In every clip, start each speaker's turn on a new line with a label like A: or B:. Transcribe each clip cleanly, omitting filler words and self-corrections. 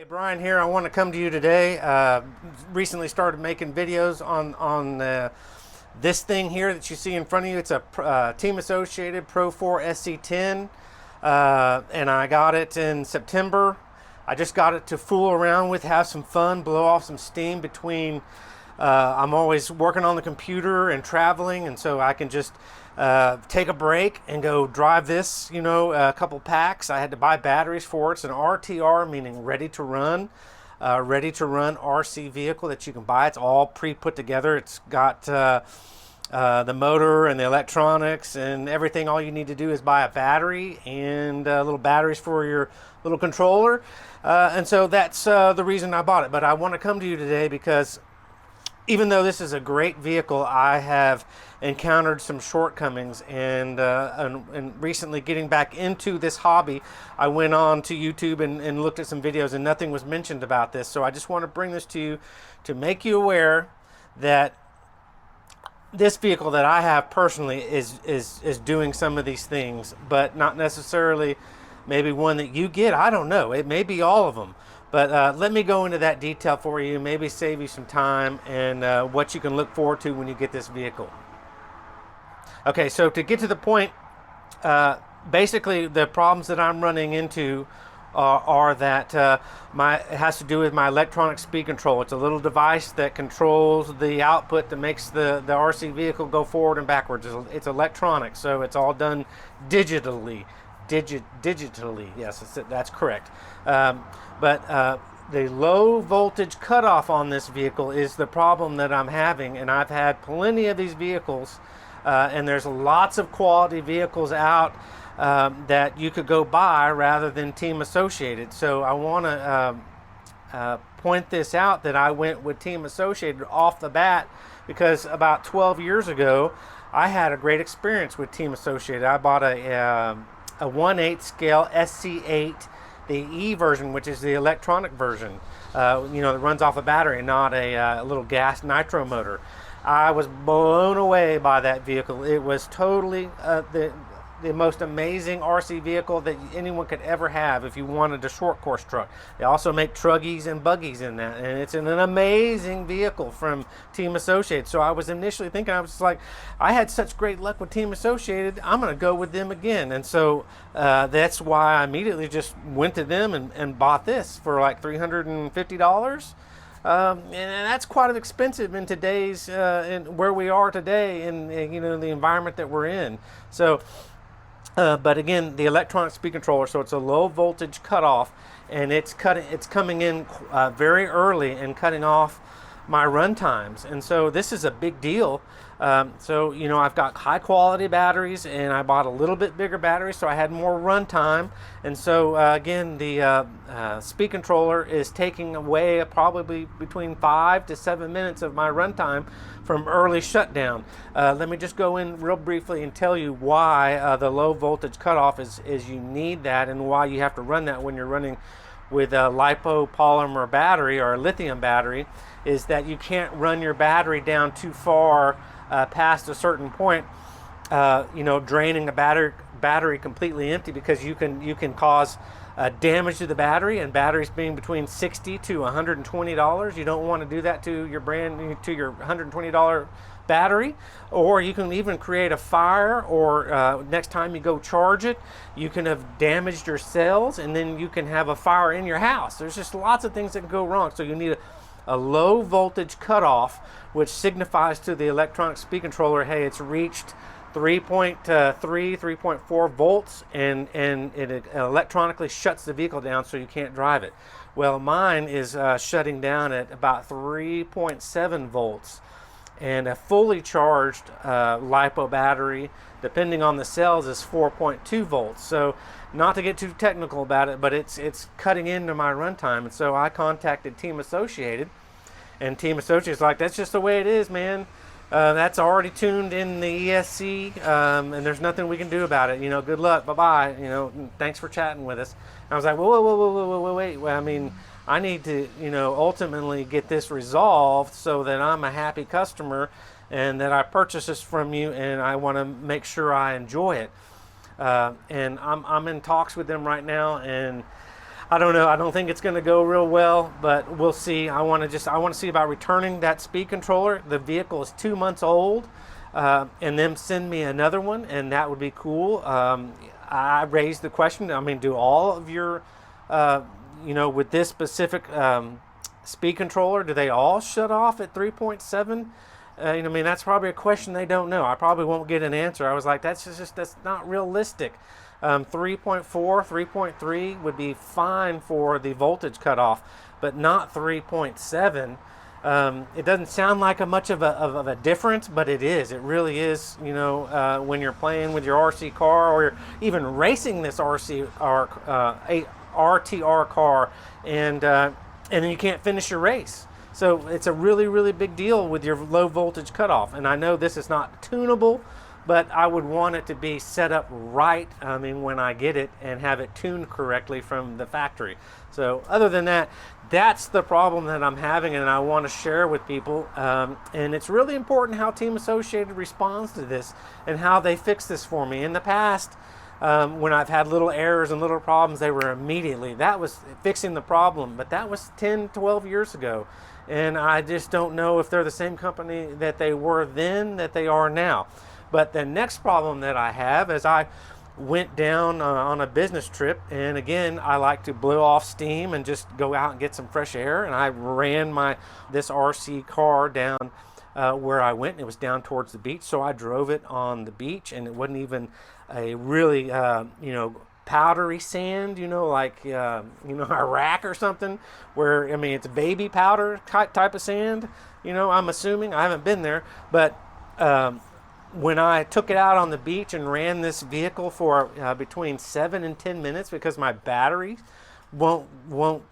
A: Brian here. I want to come to you today. Recently started making videos on this thing here that you see in front of you. It's a Team Associated Pro4 SC10, and I got it in September. I just got it to fool around with, have some fun, blow off some steam between. I'm always working on the computer and traveling, and so I can just take a break and go drive this, a couple packs. I had to buy batteries for it. It's an RTR, meaning ready to run RC vehicle that you can buy. It's all pre-put together. It's got the motor and the electronics and everything. All you need to do is buy a battery and little batteries for your little controller. And so that's the reason I bought it. But I want to come to you today because even though this is a great vehicle, I have encountered some shortcomings, and recently getting back into this hobby, I went on to YouTube and looked at some videos, and nothing was mentioned about this. So I just want to bring this to you to make you aware that this vehicle that I have personally is doing some of these things, but not necessarily maybe one that you get. I don't know. It may be all of them. But let me go into that detail for you, maybe save you some time, and what you can look forward to when you get this vehicle. Okay, so to get to the point, basically the problems that I'm running into are that it has to do with my electronic speed control. It's a little device that controls the output that makes the RC vehicle go forward and backwards. It's electronic, so it's all done digitally. Digitally, yes, that's correct. But the low voltage cutoff on this vehicle is the problem that I'm having, and I've had plenty of these vehicles, and there's lots of quality vehicles out that you could go buy rather than Team Associated. So I want to point this out that I went with Team Associated off the bat because about 12 years ago I had a great experience with Team Associated. I bought a 1/8 scale SC8, the E version, which is the electronic version, that runs off a battery, not a little gas nitro motor. I was blown away by that vehicle. It was totally the most amazing RC vehicle that anyone could ever have if you wanted a short course truck. They also make truggies and buggies in that, and it's an amazing vehicle from Team Associated. So I was initially thinking, I was like, I had such great luck with Team Associated, I'm going to go with them again. And so that's why I immediately just went to them and bought this for like $350. And that's quite expensive in today's in where we are today in the environment that we're in. So but again, the electronic speed controller, so it's a low voltage cutoff, and it's coming in very early and cutting off my run times. And so this is a big deal. So I've got high quality batteries, and I bought a little bit bigger battery, so I had more run time. And so again, the speed controller is taking away probably between 5 to 7 minutes of my run time from early shutdown. Let me just go in real briefly and tell you why the low voltage cutoff is you need that, and why you have to run that when you're running with a lipopolymer battery or a lithium battery, is that you can't run your battery down too far past a certain point, draining a battery completely empty, because you can cause damage to the battery, and batteries being between $60 to $120. You don't want to do that to your $120 battery. Or you can even create a fire, or next time you go charge it, you can have damaged your cells, and then you can have a fire in your house. There's just lots of things that can go wrong. So you need a low voltage cutoff, which signifies to the electronic speed controller, hey, it's reached 3.4 volts, and it electronically shuts the vehicle down so you can't drive it. Well, mine is shutting down at about 3.7 volts, and a fully charged LiPo battery, depending on the cells, is 4.2 volts. So not to get too technical about it, but it's cutting into my runtime. And so I contacted Team Associated, and Team Associated's like, that's just the way it is, man. That's already tuned in the ESC, and there's nothing we can do about it. Good luck, bye-bye. Thanks for chatting with us. And I was like, whoa, wait. Well, I mean, I need to, ultimately get this resolved so that I'm a happy customer, and that I purchase this from you, and I want to make sure I enjoy it. And I'm in talks with them right now, and I don't know. I don't think it's going to go real well, but we'll see. I want to see about returning that speed controller. The vehicle is 2 months old, and then send me another one, and that would be cool. I raised the question. I mean, do all of your, with this specific speed controller, do they all shut off at 3.7? I mean, that's probably a question they don't know. I probably won't get an answer. I was like, that's not realistic. 3.4, 3.3 would be fine for the voltage cutoff, but not 3.7. It doesn't sound like much of a difference, but it is. It really is. When you're playing with your RC car, or you're even racing this RTR car, and then you can't finish your race. So it's a really, really big deal with your low voltage cutoff. And I know this is not tunable, but I would want it to be set up right, when I get it, and have it tuned correctly from the factory. So other than that, that's the problem that I'm having, and I want to share with people. And it's really important how Team Associated responds to this and how they fix this for me. In the past, when I've had little errors and little problems, they were immediately, that was fixing the problem, but that was 10, 12 years ago. And I just don't know if they're the same company that they were then that they are now. But the next problem that I have is I went down on a business trip, and again, I like to blow off steam and just go out and get some fresh air, and I ran this RC car down where I went, and it was down towards the beach, so I drove it on the beach, and it wasn't even a really powdery sand, like Iraq or something, where it's baby powder type of sand. I'm assuming, I haven't been there, but when I took it out on the beach and ran this vehicle for between 7 and 10 minutes, because my battery won't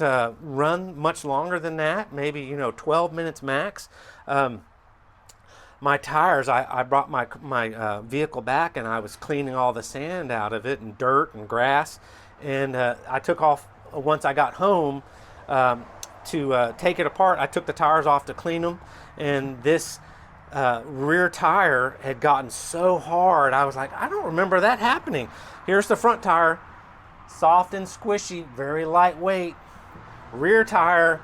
A: run much longer than that, maybe 12 minutes max. My tires, I brought my vehicle back, and I was cleaning all the sand out of it, and dirt and grass, and I took off once I got home to take it apart. I took the tires off to clean them, and this rear tire had gotten so hard. I was like, I don't remember that happening. Here's the front tire, soft and squishy, very lightweight. Rear tire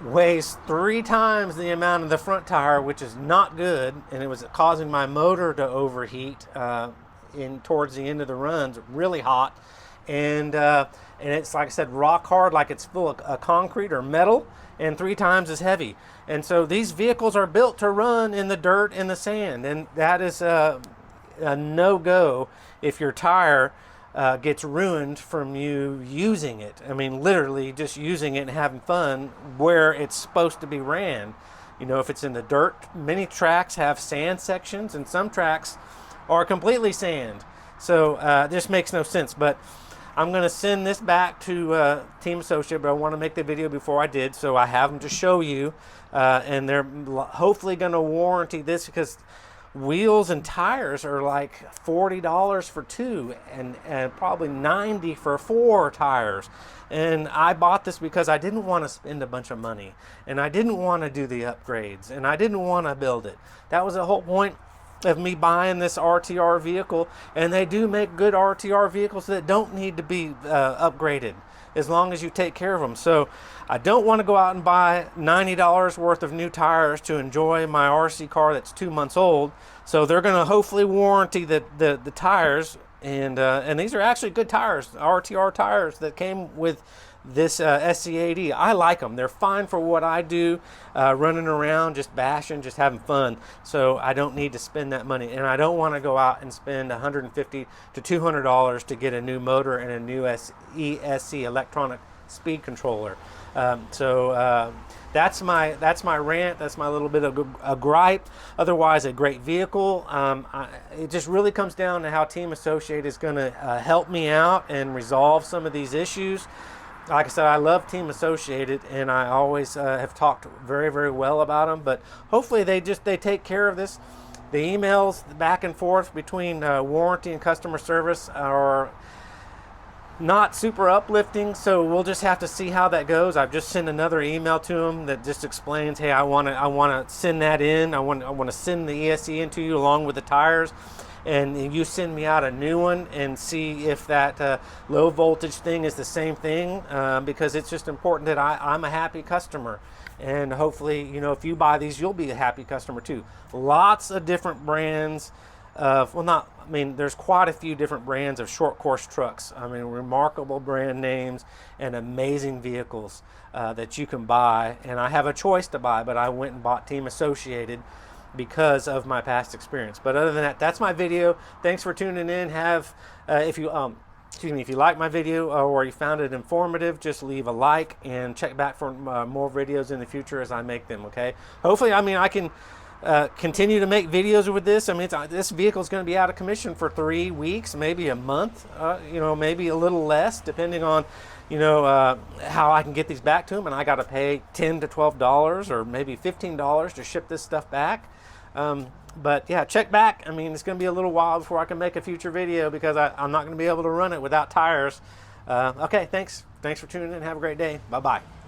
A: weighs 3 times the amount of the front tire, which is not good, and it was causing my motor to overheat towards the end of the runs, really hot, and it's, like I said, rock hard, like it's full of concrete or metal, and 3 times as heavy. And so these vehicles are built to run in the dirt and the sand, and that is a no-go if your tire gets ruined from you using it. Literally just using it and having fun where it's supposed to be ran. If it's in the dirt, many tracks have sand sections, and some tracks are completely sand. So this makes no sense. But I'm going to send this back to Team Associate, but I want to make the video before I did, so I have them to show you. And they're hopefully going to warranty this, because wheels and tires are like $40 for 2, and probably $90 for 4 tires. And I bought this because I didn't want to spend a bunch of money, and I didn't want to do the upgrades, and I didn't want to build it. That was the whole point of me buying this RTR vehicle, and they do make good RTR vehicles that don't need to be upgraded, as long as you take care of them. So I don't want to go out and buy $90 worth of new tires to enjoy my RC car that's 2 months old. So they're going to hopefully warranty the tires, and these are actually good tires, RTR tires that came with this SC80. I like them. They're fine for what I do, running around, just bashing, just having fun. So I don't need to spend that money, and I don't want to go out and spend $150 to $200 to get a new motor and a new ESC electronic speed controller. That's my rant. That's my little bit of a gripe. Otherwise, a great vehicle. It just really comes down to how Team Associate is going to help me out and resolve some of these issues. Like I said, I love Team Associated, and I always have talked very, very well about them. But hopefully they take care of this. The emails back and forth between warranty and customer service are not super uplifting, so we'll just have to see how that goes. I've just sent another email to them that just explains, hey, I want to send that in. I want to send the ESC into you along with the tires. and you send me out a new one and see if that low voltage thing is the same thing, because it's just important that I'm a happy customer. And hopefully, you know, if you buy these, you'll be a happy customer too. Lots of different brands of, well, not, I mean, there's quite a few different brands of short course trucks. I mean, remarkable brand names and amazing vehicles that you can buy. And I have a choice to buy, but I went and bought Team Associated because of my past experience. But other than that, that's my video. Thanks for tuning in. If you like my video or you found it informative, just leave a like and check back for more videos in the future as I make them, okay? Hopefully, I mean, I can continue to make videos with this. I mean, this vehicle is going to be out of commission for 3 weeks, maybe a month, you know, maybe a little less, depending on, you know, how I can get these back to them. And I got to pay $10 to $12 or maybe $15 to ship this stuff back. But yeah, check back. I mean, it's going to be a little while before I can make a future video because I'm not going to be able to run it without tires. Okay, thanks for tuning in. Have a great day. Bye-bye.